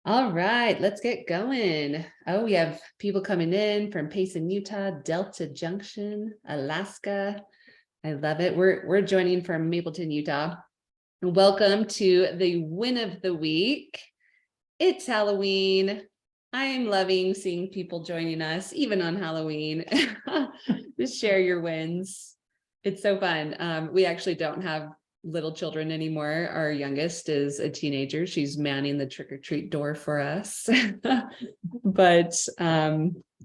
All right, let's get going. Oh, we have people coming in from Payson, Utah, Delta Junction, Alaska. I love it. We're joining from Mapleton, Utah. Welcome to the win of the week. It's Halloween. I'm loving seeing people joining us, even on Halloween. Just share your wins. It's so fun. We actually don't have little children anymore. Our youngest is a teenager. She's manning the trick-or-treat door for us. But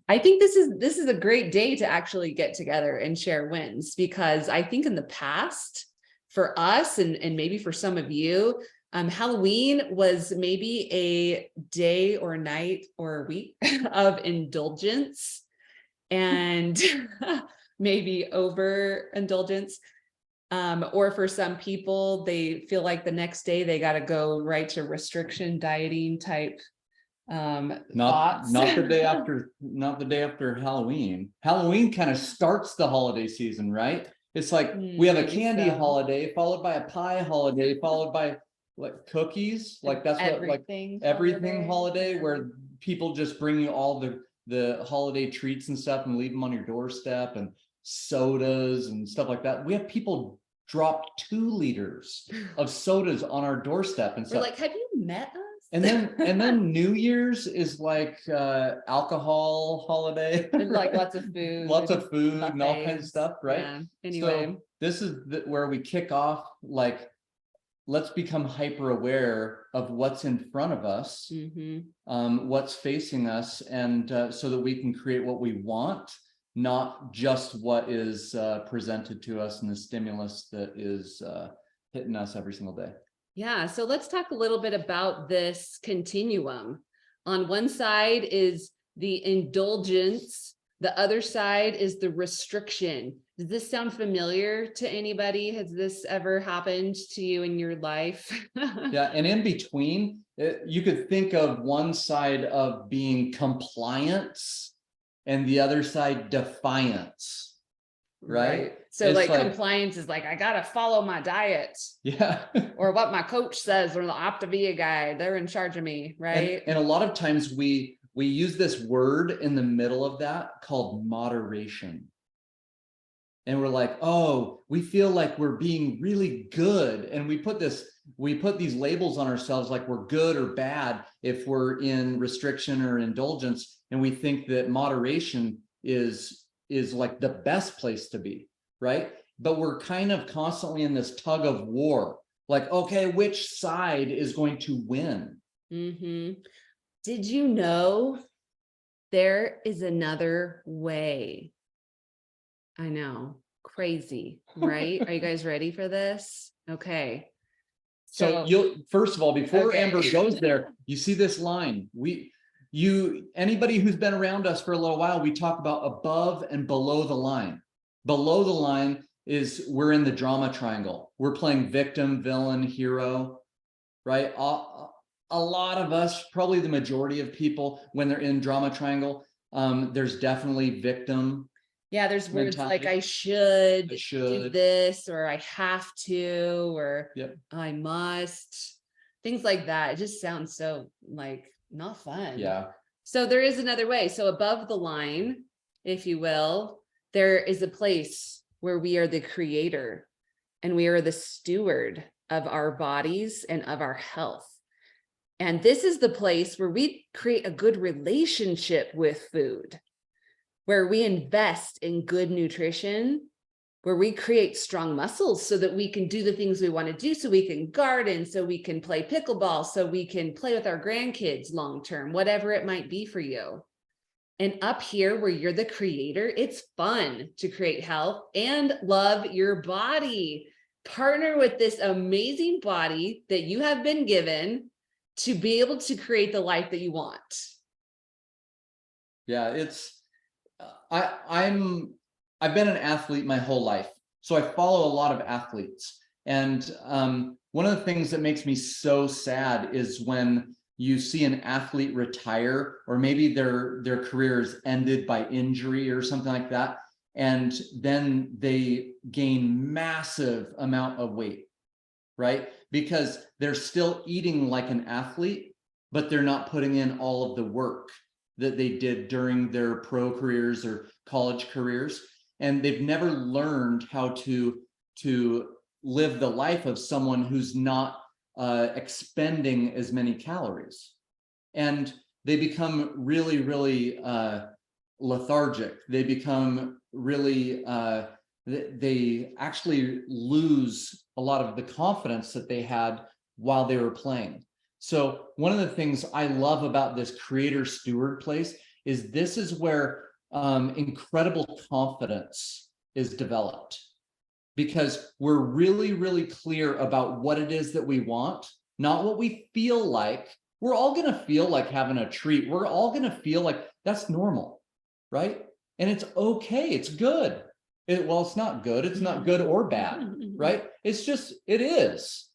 I think this is a great day to actually get together and share wins, because I think in the past for us and maybe for some of you, Halloween was maybe a day or a night or a week of indulgence and maybe overindulgence. Or for some people, they feel like the next day they got to go right to restriction dieting type thoughts. Not the day after Halloween. Halloween kind of starts the holiday season, right? It's like we have a candy holiday followed by a pie holiday followed by like cookies, like that's everything holiday, where people just bring you all the holiday treats and stuff and leave them on your doorstep, and sodas and stuff like that. We have people drop 2 liters of sodas on our doorstep and stuff. We're like, have you met us? And then New Year's is like alcohol holiday. And like lots of food and all kinds of stuff, right? Yeah. Anyway, so this is where we kick off, like, let's become hyper aware of what's in front of us, what's facing us, and so that we can create what we want, not just what is presented to us in the stimulus that is hitting us every single day. Yeah, so let's talk a little bit about this continuum. On one side is the indulgence, the other side is the restriction. Does this sound familiar to anybody? Has this ever happened to you in your life? Yeah, and in between, you could think of one side of being compliance and the other side defiance. Right. So like compliance is like, I gotta follow my diet. Yeah. Or what my coach says, or the Optavia guy, they're in charge of me, right? And a lot of times we use this word in the middle of that called moderation. And we're like, oh, we feel like we're being really good. And we put these labels on ourselves, like we're good or bad if we're in restriction or indulgence. And we think that moderation is like the best place to be, right? But we're kind of constantly in this tug of war, like, okay, which side is going to win? Did you know there is another way? I know, crazy, right? Are you guys ready for this? Okay. So first of all, before Amber goes there, you see this line. Anybody who's been around us for a little while, we talk about above and below the line. Below the line is we're in the drama triangle. We're playing victim, villain, hero, right? A lot of us, probably the majority of people, when they're in drama triangle, there's definitely victim. Yeah, there's words like I should do this, or I have to, or I must, things like that. It just sounds so like not fun. Yeah. So there is another way. So above the line, if you will, there is a place where we are the creator and we are the steward of our bodies and of our health. And this is the place where we create a good relationship with food, where we invest in good nutrition, where we create strong muscles so that we can do the things we want to do, so we can garden, so we can play pickleball, so we can play with our grandkids long-term, whatever it might be for you. And up here where you're the creator, it's fun to create health and love your body. Partner with this amazing body that you have been given to be able to create the life that you want. Yeah, I've been an athlete my whole life, so I follow a lot of athletes. And one of the things that makes me so sad is when you see an athlete retire, or maybe their career is ended by injury or something like that, and then they gain massive amount of weight, right? Because they're still eating like an athlete, but they're not putting in all of the work that they did during their pro careers or college careers. And they've never learned how to live the life of someone who's not expending as many calories. And they become really, really lethargic. They become really, they actually lose a lot of the confidence that they had while they were playing. So one of the things I love about this creator steward place is this is where incredible confidence is developed, because we're really, really clear about what it is that we want, not what we feel like. We're all going to feel like having a treat. We're all going to feel like that's normal, right? And it's okay. It's good. Well, it's not good. It's not good or bad, right? It's just, it is.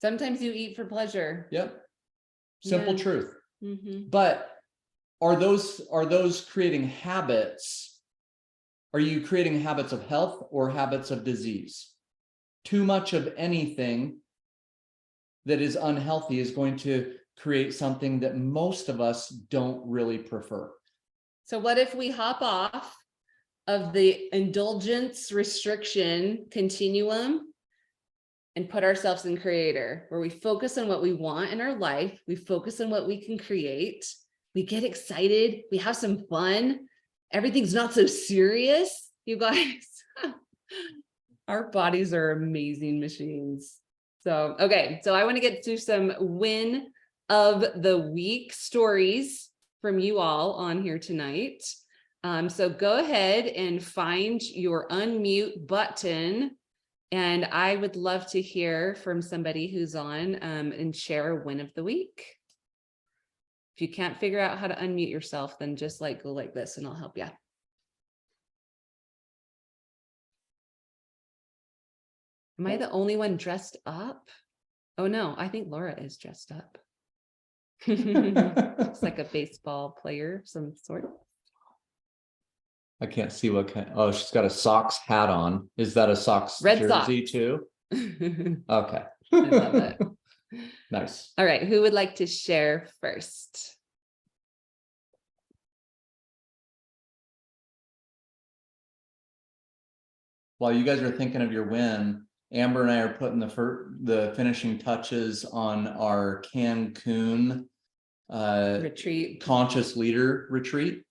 Sometimes you eat for pleasure. Yep. Simple Yeah. truth. Mm-hmm. But are those creating habits? Are you creating habits of health or habits of disease? Too much of anything that is unhealthy is going to create something that most of us don't really prefer. So what if we hop off of the indulgence restriction continuum and put ourselves in creator, where we focus on what we want in our life, we focus on what we can create, we get excited, we have some fun, everything's not so serious, you guys. Our bodies are amazing machines. So, okay, so I want to get to some win of the week stories from you all on here tonight. So go ahead and find your unmute button. And I would love to hear from somebody who's on and share a win of the week. If you can't figure out how to unmute yourself, then just like go like this and I'll help you. Am I the only one dressed up? Oh no, I think Laura is dressed up. It's like a baseball player of some sort. I can't see what kind. Oh, she's got a Sox hat on. Is that a Sox Red jersey Sox. too? Okay. I love it. Nice. All right, who would like to share first? While you guys are thinking of your win, Amber and I are putting the finishing touches on our Cancun Retreat. Conscious Leader Retreat.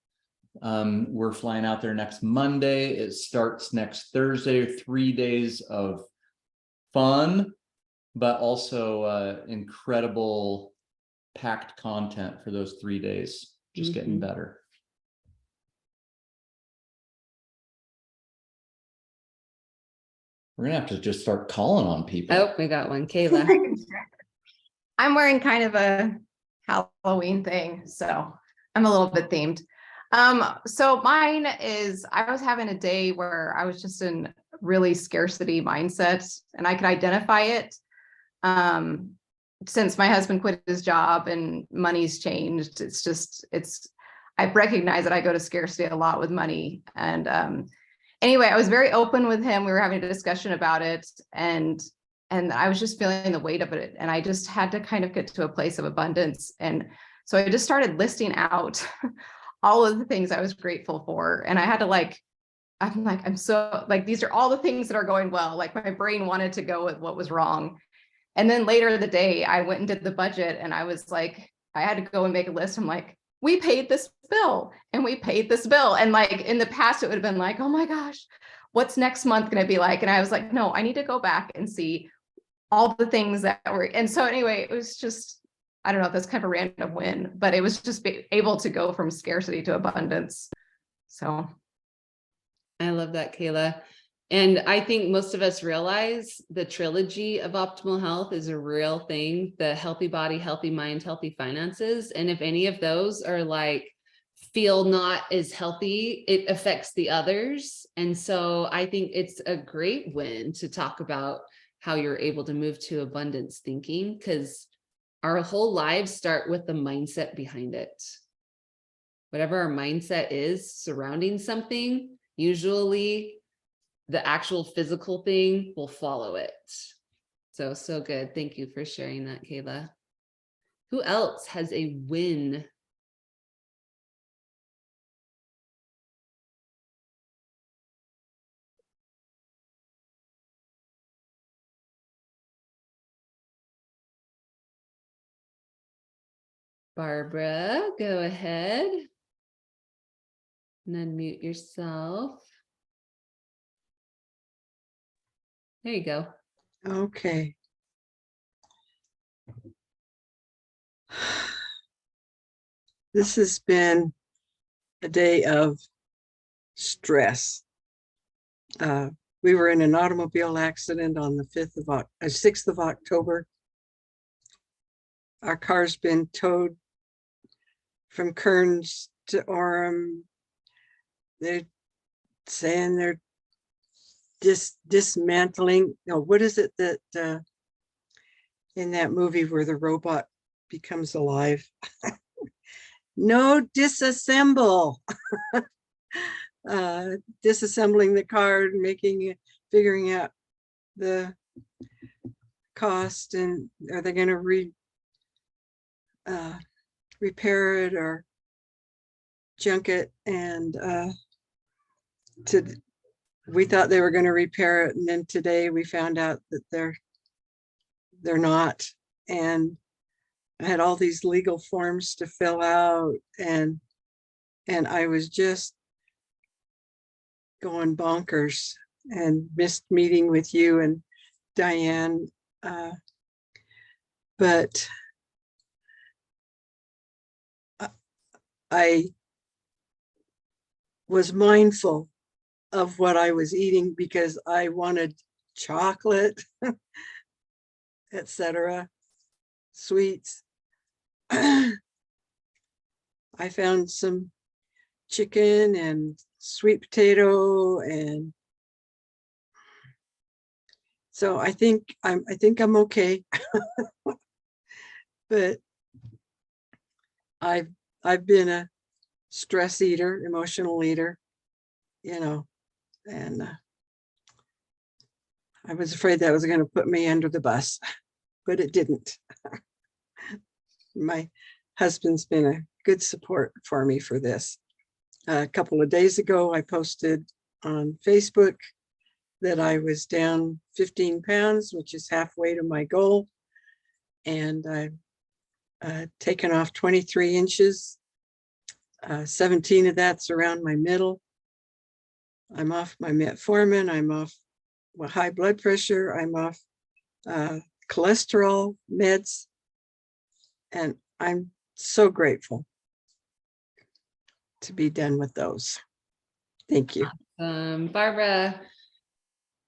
We're flying out there next Monday. It starts next Thursday. 3 days of fun, but also incredible packed content for those 3 days. Just getting better. We're gonna have to just start calling on people. Oh, we got one. Kayla. I'm wearing kind of a Halloween thing, so I'm a little bit themed. So mine is, I was having a day where I was just in really scarcity mindset, and I could identify it. Since my husband quit his job and money's changed, I've recognized that I go to scarcity a lot with money. And anyway, I was very open with him. We were having a discussion about it, and I was just feeling the weight of it. And I just had to kind of get to a place of abundance. And so I just started listing out all of the things I was grateful for. And I had to I'm so these are all the things that are going well. Like my brain wanted to go with what was wrong. And then later in the day, I went and did the budget, and I was like, I had to go and make a list. I'm like, we paid this bill and we paid this bill. And like in the past, it would have been like, oh my gosh, what's next month going to be like? And I was like, no, I need to go back and see all the things that were. And so anyway, it was just, I don't know, that's kind of a random win, but it was just able to go from scarcity to abundance. So. I love that, Kayla. And I think most of us realize the trilogy of optimal health is a real thing. The healthy body, healthy mind, healthy finances. And if any of those are feel not as healthy, it affects the others. And so I think it's a great win to talk about how you're able to move to abundance thinking, because our whole lives start with the mindset behind it. Whatever our mindset is surrounding something, usually the actual physical thing will follow it. So good. Thank you for sharing that, Kayla. Who else has a win? Barbara, go ahead and unmute yourself. There you go. Okay. This has been a day of stress. We were in an automobile accident on the 6th of October. Our car's been towed from Kearns to Orem. They're saying they're dismantling. No, what is it that in that movie where the robot becomes alive? No, disassemble. Disassembling the car, figuring out the cost, and are they going to repair it or junk it? And we thought they were going to repair it, and then today we found out that they're not. And I had all these legal forms to fill out, and I was just going bonkers and missed meeting with you and Diane. But I was mindful of what I was eating because I wanted chocolate, etc., sweets. I found some chicken and sweet potato, and so I think I'm okay. But I've been a stress eater, emotional eater, and I was afraid that was going to put me under the bus, but it didn't. My husband's been a good support for me for this. A couple of days ago, I posted on Facebook that I was down 15 pounds, which is halfway to my goal. And I've taken off 23 inches. 17 of that's around my middle. I'm off my metformin. I'm off high blood pressure. I'm off cholesterol meds. And I'm so grateful to be done with those. Thank you. Barbara,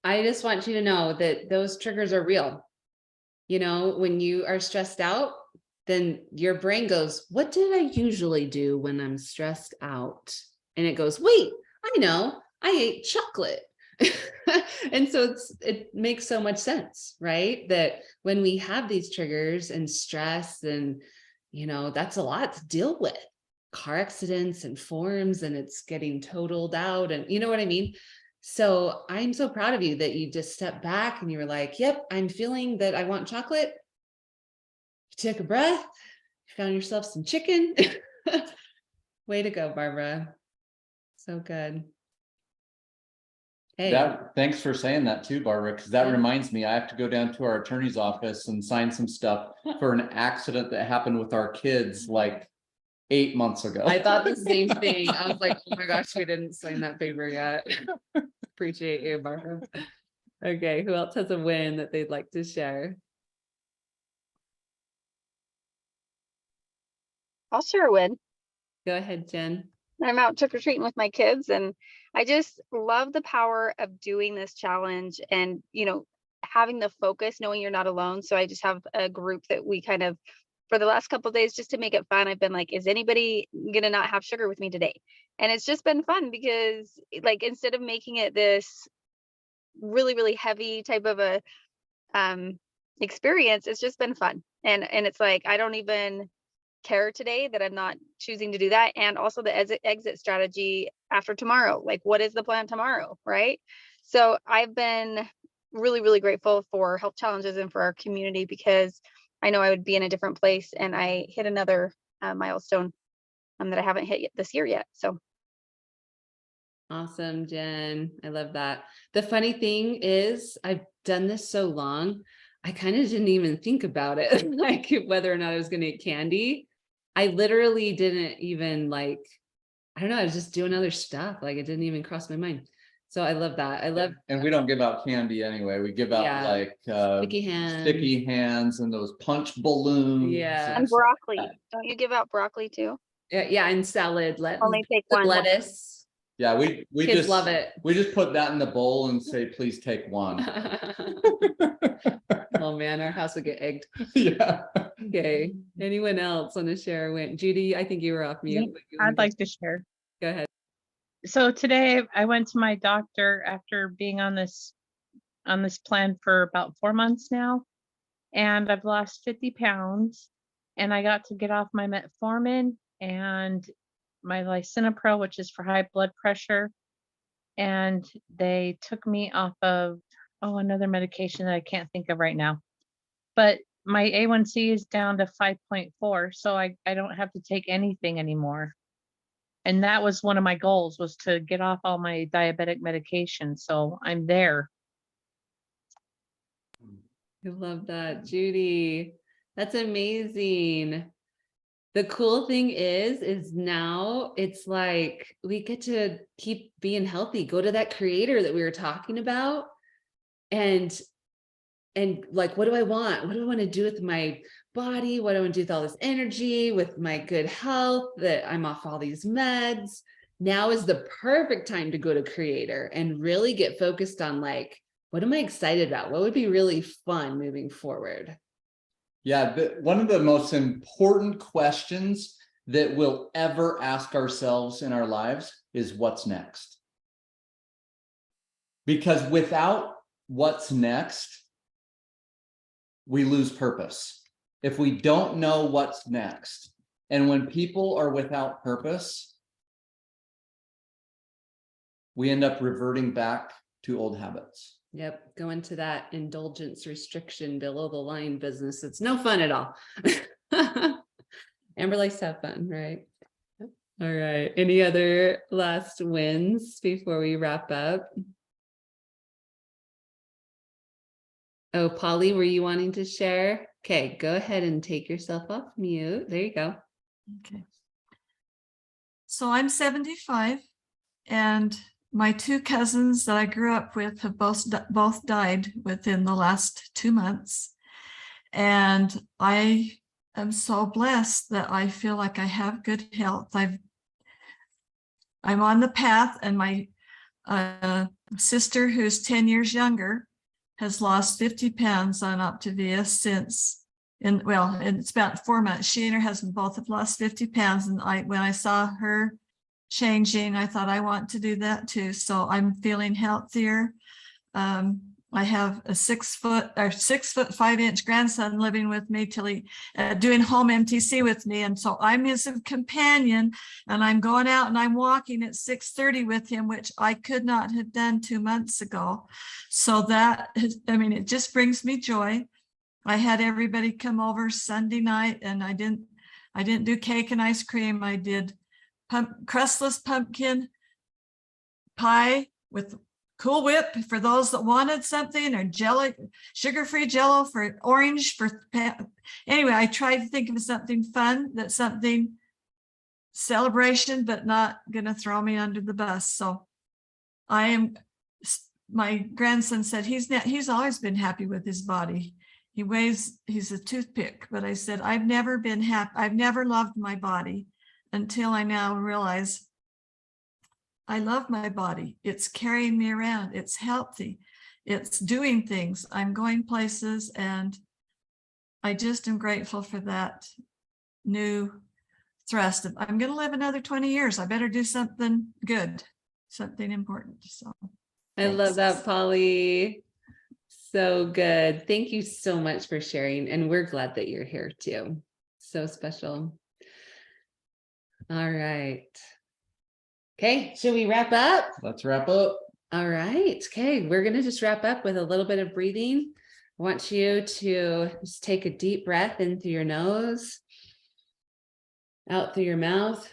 I just want you to know that those triggers are real. When you are stressed out, then your brain goes, what did I usually do when I'm stressed out? And it goes, wait, I know, I ate chocolate. And so it makes so much sense, right? That when we have these triggers and stress, and that's a lot to deal with. Car accidents and forms, and it's getting totaled out, and you know what I mean? So I'm so proud of you that you just stepped back and you were like, yep, I'm feeling that I want chocolate. You took a breath, you found yourself some chicken. Way to go, Barbara. So good. Hey. Thanks for saying that too, Barbara, because that Yeah. reminds me, I have to go down to our attorney's office and sign some stuff for an accident that happened with our kids like 8 months ago. I thought the same thing. I was like, oh my gosh, we didn't sign that paper yet. Appreciate you, Barbara. Okay, who else has a win that they'd like to share? I'll share a win. Go ahead, Jen. I'm out trick-or-treating with my kids, and I just love the power of doing this challenge and, having the focus, knowing you're not alone. So I just have a group that we kind of, for the last couple of days, just to make it fun, I've been like, is anybody gonna not have sugar with me today? And it's just been fun because, like, instead of making it this really, really heavy type of a experience, it's just been fun. And it's like, I don't even care today that I'm not choosing to do that. And also the exit strategy after tomorrow, like, what is the plan tomorrow, right? So I've been really, really grateful for Health Challenges and for our community, because I know I would be in a different place, and I hit another milestone that I haven't hit yet this year yet. So Awesome, Jen. I love that. The funny thing is, I've done this so long, I kind of didn't even think about it, like whether or not I was going to eat candy. I literally didn't even like, I don't know, I was just doing other stuff. Like it didn't even cross my mind. So I love that. I love And we don't give out candy anyway. We give out Yeah. like sticky hands. sticky hands and those punch balloons. Yeah. and broccoli. Don't you give out broccoli too? Yeah, and salad, Only take one. lettuce. Yeah, we Kids just love it. We just put that in the bowl and say, please take one. Oh man, our house would get egged. Yeah. Okay. Anyone else want to share? When Judy, I think you were off mute. but you wanna I'd like to share. go ahead. So today I went to my doctor after being on this plan for about 4 months now, and I've lost 50 pounds, and I got to get off my metformin and my lisinopril, which is for high blood pressure, and they took me off of another medication that I can't think of right now, but my A1C is down to 5.4, so I don't have to take anything anymore. And that was one of my goals, was to get off all my diabetic medication. So I'm there. I love that, Judy. That's amazing. The cool thing is now it's like we get to keep being healthy, go to that creator that we were talking about. And like, what do I want? What do I want to do with my body? What do I want to do with all this energy, with my good health, that I'm off all these meds? Now is the perfect time to go to creator and really get focused on like, what am I excited about? What would be really fun moving forward? Yeah, one of the most important questions that we'll ever ask ourselves in our lives is what's next? Because without what's next, we lose purpose. If we don't know what's next, and when people are without purpose, we end up reverting back to old habits. Yep, go into that indulgence restriction below the line business. It's no fun at all. Amber likes to have fun, right? All right. Any other last wins before we wrap up? Oh, Polly, were you wanting to share? Okay, go ahead and take yourself off mute. There you go. Okay. So I'm 75, and my two cousins that I grew up with have both died within the last 2 months. And I am so blessed that I feel like I have good health. I'm on the path, and my sister, who's 10 years younger, has lost 50 pounds on Optavia since, it's about 4 months. She and her husband both have lost 50 pounds. And when I saw her changing, I thought I want to do that too. So I'm feeling healthier. I have a 6 foot 5 inch grandson living with me till he doing home MTC with me. And so I'm his companion, and I'm going out and I'm walking at 6:30 with him, which I could not have done 2 months ago. So it just brings me joy. I had everybody come over Sunday night, and I didn't do cake and ice cream. I did crustless pumpkin pie with Cool Whip for those that wanted something, or jelly, sugar-free Jello for orange. Anyway, I tried to think of something fun, that's something celebration, but not gonna throw me under the bus. So my grandson said he's always been happy with his body. He's a toothpick, but I said, I've never been happy. I've never loved my body until I now realize I love my body. It's carrying me around. It's healthy. It's doing things. I'm going places, and I just am grateful for that new thrust of, I'm going to live another 20 years. I better do something good, something important. So I love that, Polly. So good. Thank you so much for sharing. And we're glad that you're here too. So special. All right. Okay, should we wrap up? Let's wrap up. All right. Okay, we're going to just wrap up with a little bit of breathing. I want you to just take a deep breath in through your nose, out through your mouth.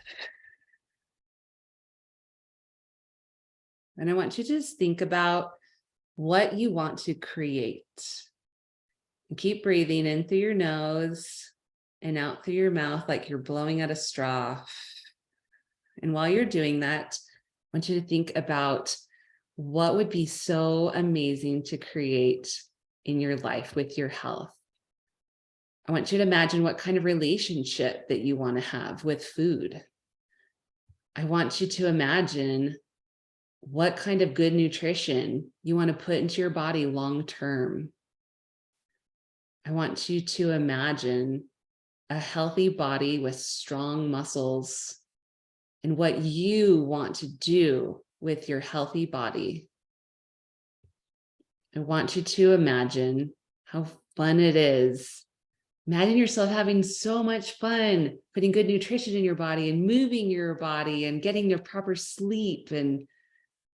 And I want you to just think about what you want to create. And keep breathing in through your nose and out through your mouth like you're blowing out a straw. And while you're doing that, I want you to think about what would be so amazing to create in your life with your health. I want you to imagine what kind of relationship that you want to have with food. I want you to imagine what kind of good nutrition you want to put into your body long term. I want you to imagine a healthy body with strong muscles and what you want to do with your healthy body. I want you to imagine how fun it is. Imagine yourself having so much fun putting good nutrition in your body and moving your body and getting the proper sleep, and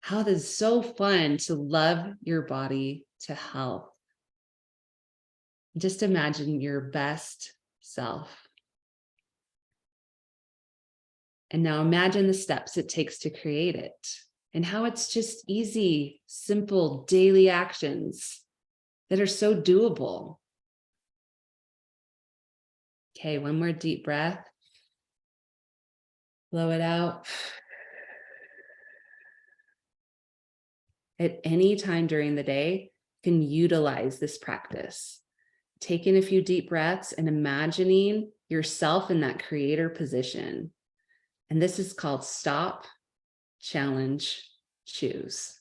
how it is so fun to love your body to health. Just imagine your best self. And now imagine the steps it takes to create it and how it's just easy, simple daily actions that are so doable. Okay, one more deep breath. Blow it out. At any time during the day, you can utilize this practice. Taking a few deep breaths and imagining yourself in that creator position. And this is called stop, challenge, choose.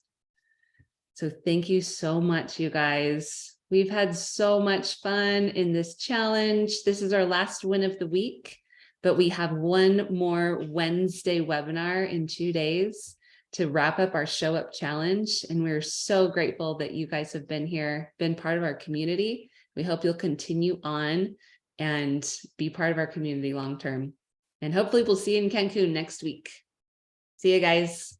So thank you so much, you guys. We've had so much fun in this challenge. This is our last win of the week, but we have one more Wednesday webinar in 2 days to wrap up our Show Up Challenge. And we're so grateful that you guys have been here, been part of our community. We hope you'll continue on and be part of our community long term. And hopefully we'll see you in Cancun next week. See you guys.